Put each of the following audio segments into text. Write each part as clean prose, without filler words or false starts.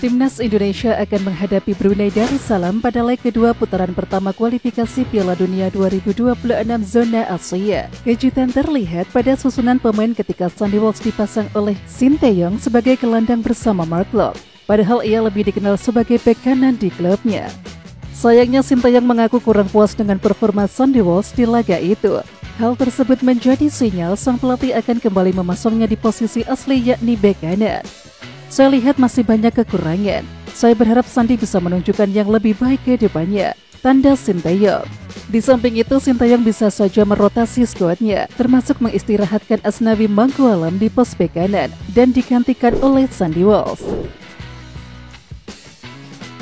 Timnas Indonesia akan menghadapi Brunei Darussalam pada leg kedua putaran pertama kualifikasi Piala Dunia 2026 zona Asia. Kejutan terlihat pada susunan pemain ketika Sandy Walsh dipasang oleh Sinteyong sebagai gelandang bersama Mark Locke. Padahal ia lebih dikenal sebagai bek kanan di klubnya. Sayangnya Sinteyong mengaku kurang puas dengan performa Sandy Walsh di laga itu. Hal tersebut menjadi sinyal sang pelatih akan kembali memasangnya di posisi asli yakni bek kanan. Saya lihat masih banyak kekurangan. Saya berharap Sandy bisa menunjukkan yang lebih baik ke depannya, tanda Sinteyong. Di samping itu, Sinteyong bisa saja merotasi skuadnya, termasuk mengistirahatkan Asnawi Mangkualam di pos bek kanan dan digantikan oleh Sandy Walsh.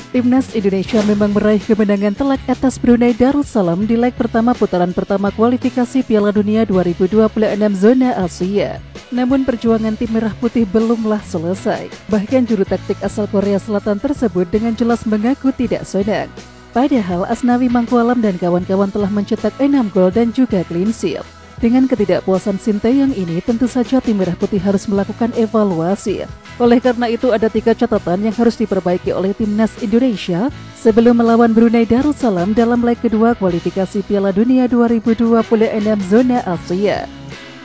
Timnas Indonesia memang meraih kemenangan telak atas Brunei Darussalam di leg pertama putaran pertama kualifikasi Piala Dunia 2026 zona Asia. Namun perjuangan tim merah putih belumlah selesai. Bahkan juru taktik asal Korea Selatan tersebut dengan jelas mengaku tidak senang. Padahal Asnawi Mangkualam dan kawan-kawan telah mencetak 6 gol dan juga clean sheet. Dengan ketidakpuasan Sinteyong ini, tentu saja tim merah putih harus melakukan evaluasi. Oleh karena itu, ada 3 catatan yang harus diperbaiki oleh Timnas Indonesia sebelum melawan Brunei Darussalam dalam leg kedua kualifikasi Piala Dunia 2026 zona Asia.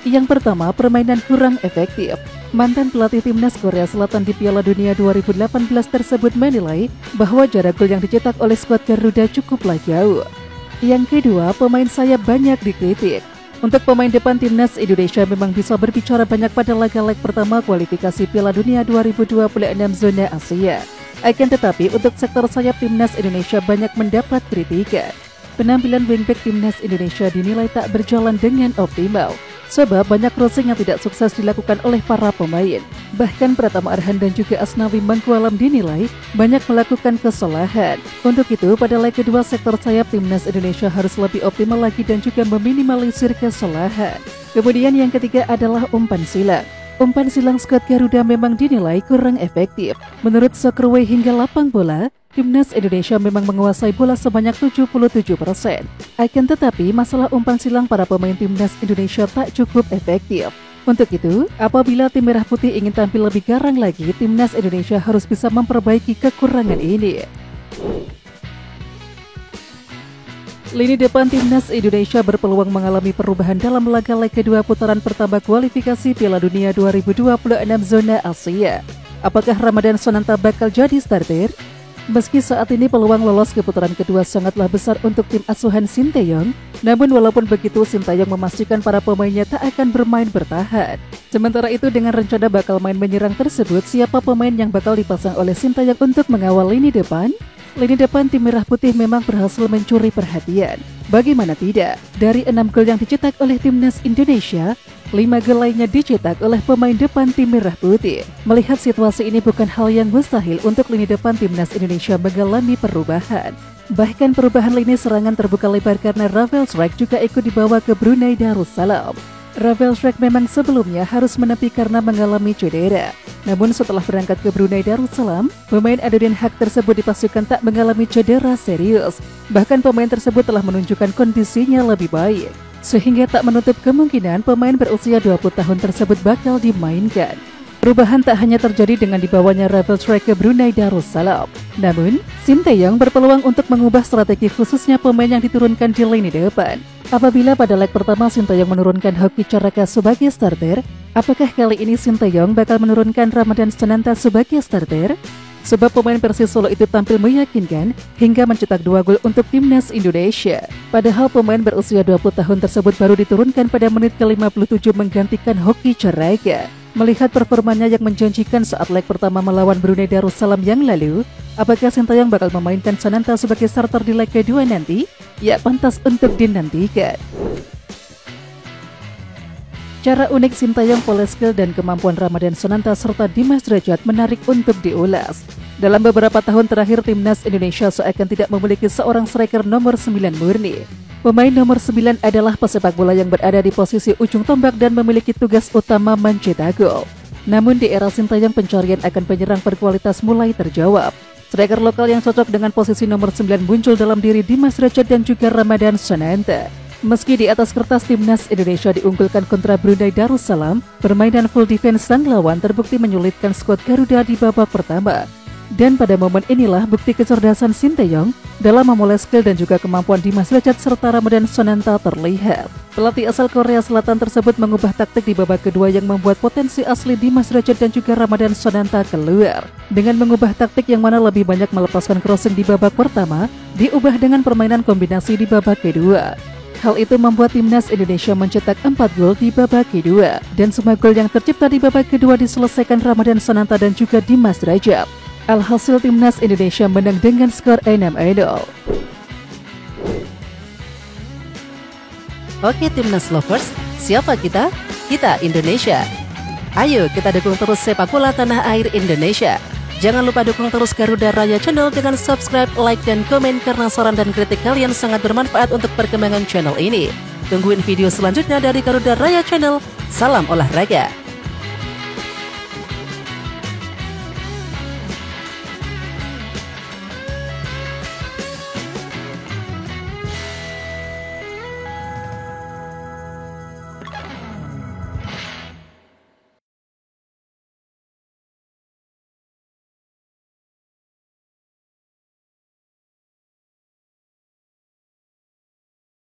Yang pertama, permainan kurang efektif. Mantan pelatih Timnas Korea Selatan di Piala Dunia 2018 tersebut menilai bahwa jarak gol yang dicetak oleh skuad Garuda cukuplah jauh. Yang kedua, pemain sayap banyak dikritik. Untuk pemain depan Timnas Indonesia memang bisa berbicara banyak pada laga-leg pertama kualifikasi Piala Dunia 2026 zona Asia. Akan tetapi untuk sektor sayap Timnas Indonesia banyak mendapat kritikan. Penampilan wingback Timnas Indonesia dinilai tak berjalan dengan optimal, sebab banyak crossing yang tidak sukses dilakukan oleh para pemain. Bahkan Pratama Arhan dan juga Asnawi Mangkualam dinilai banyak melakukan kesalahan. Untuk itu, pada leg kedua sektor sayap Timnas Indonesia harus lebih optimal lagi dan juga meminimalisir kesalahan. Kemudian yang ketiga adalah umpan silang. Umpan silang skuad Garuda memang dinilai kurang efektif. Menurut Soccerway hingga lapang bola, Timnas Indonesia memang menguasai bola sebanyak 77%. Akan tetapi, masalah umpan silang para pemain Timnas Indonesia tak cukup efektif. Untuk itu, apabila tim merah putih ingin tampil lebih garang lagi, Timnas Indonesia harus bisa memperbaiki kekurangan ini. Lini depan Timnas Indonesia berpeluang mengalami perubahan dalam laga leg kedua putaran pertama kualifikasi Piala Dunia 2026 zona Asia. Apakah Ramadan Sananta bakal jadi starter? Meski saat ini peluang lolos ke putaran kedua sangatlah besar untuk tim asuhan Sinteyong, namun walaupun begitu Sinteyong memastikan para pemainnya tak akan bermain bertahan. Sementara itu dengan rencana bakal main menyerang tersebut, siapa pemain yang bakal dipasang oleh Sinteyong untuk mengawal lini depan? Lini depan tim merah putih memang berhasil mencuri perhatian. Bagaimana tidak? Dari 6 gol yang dicetak oleh Timnas Indonesia, 5 gol lainnya dicetak oleh pemain depan tim merah putih. Melihat situasi ini bukan hal yang mustahil untuk lini depan Timnas Indonesia mengalami perubahan. Bahkan perubahan lini serangan terbuka lebar karena Rafael Struijk juga ikut dibawa ke Brunei Darussalam. Rafael Struijk memang sebelumnya harus menepi karena mengalami cedera. Namun setelah berangkat ke Brunei Darussalam, pemain Adodin Haq tersebut dipastikan tak mengalami cedera serius. Bahkan pemain tersebut telah menunjukkan kondisinya lebih baik, sehingga tak menutup kemungkinan pemain berusia 20 tahun tersebut bakal dimainkan. Perubahan tak hanya terjadi dengan dibawanya Rafael Struijk ke Brunei Darussalam, namun Sinteyong berpeluang untuk mengubah strategi khususnya pemain yang diturunkan di lini depan. Apabila pada leg pertama Sinteyong menurunkan Hoki Caraka sebagai starter, apakah kali ini Sinteyong bakal menurunkan Ramadan Sananta sebagai starter? Sebab pemain Persis Solo itu tampil meyakinkan hingga mencetak 2 gol untuk Timnas Indonesia. Padahal pemain berusia 20 tahun tersebut baru diturunkan pada menit ke-57 menggantikan Hoki Caraka. Melihat performanya yang menjanjikan saat leg pertama melawan Brunei Darussalam yang lalu, apakah Sinteyong bakal memainkan Sananta sebagai starter di leg kedua nanti? Ya, pantas untuk dinantikan. Cara unik Sinteyong, pola skill dan kemampuan Ramadan Sananta serta Dimas Drajat menarik untuk diulas. Dalam beberapa tahun terakhir, Timnas Indonesia seakan tidak memiliki seorang striker nomor 9 murni. Pemain nomor 9 adalah pesepak bola yang berada di posisi ujung tombak dan memiliki tugas utama mencetak gol. Namun di era Sinteyong, pencarian akan penyerang berkualitas mulai terjawab. Striker lokal yang cocok dengan posisi nomor 9 muncul dalam diri Dimas Drajat dan juga Ramadan Sananta. Meski di atas kertas Timnas Indonesia diunggulkan kontra Brunei Darussalam, permainan full defense sang lawan terbukti menyulitkan skuad Garuda di babak pertama. Dan pada momen inilah bukti kecerdasan Sinteyong dalam memulai skill dan juga kemampuan Dimas Derajat serta Ramadan Sonanta terlihat. Pelatih asal Korea Selatan tersebut mengubah taktik di babak kedua yang membuat potensi asli Dimas Derajat dan juga Ramadan Sonanta keluar. Dengan mengubah taktik yang mana lebih banyak melepaskan crossing di babak pertama, diubah dengan permainan kombinasi di babak kedua. Hal itu membuat timnas Indonesia mencetak 4 gol di babak kedua. Dan semua gol yang tercipta di babak kedua diselesaikan Ramadan Sonanta dan juga Dimas Derajat. Alhasil timnas Indonesia menang dengan skor 6-0. Oke timnas lovers, siapa kita? Kita Indonesia. Ayo kita dukung terus sepak bola tanah air Indonesia. Jangan lupa dukung terus Garuda Raya Channel dengan subscribe, like, dan komen karena saran dan kritik kalian sangat bermanfaat untuk perkembangan channel ini. Tungguin video selanjutnya dari Garuda Raya Channel. Salam olahraga.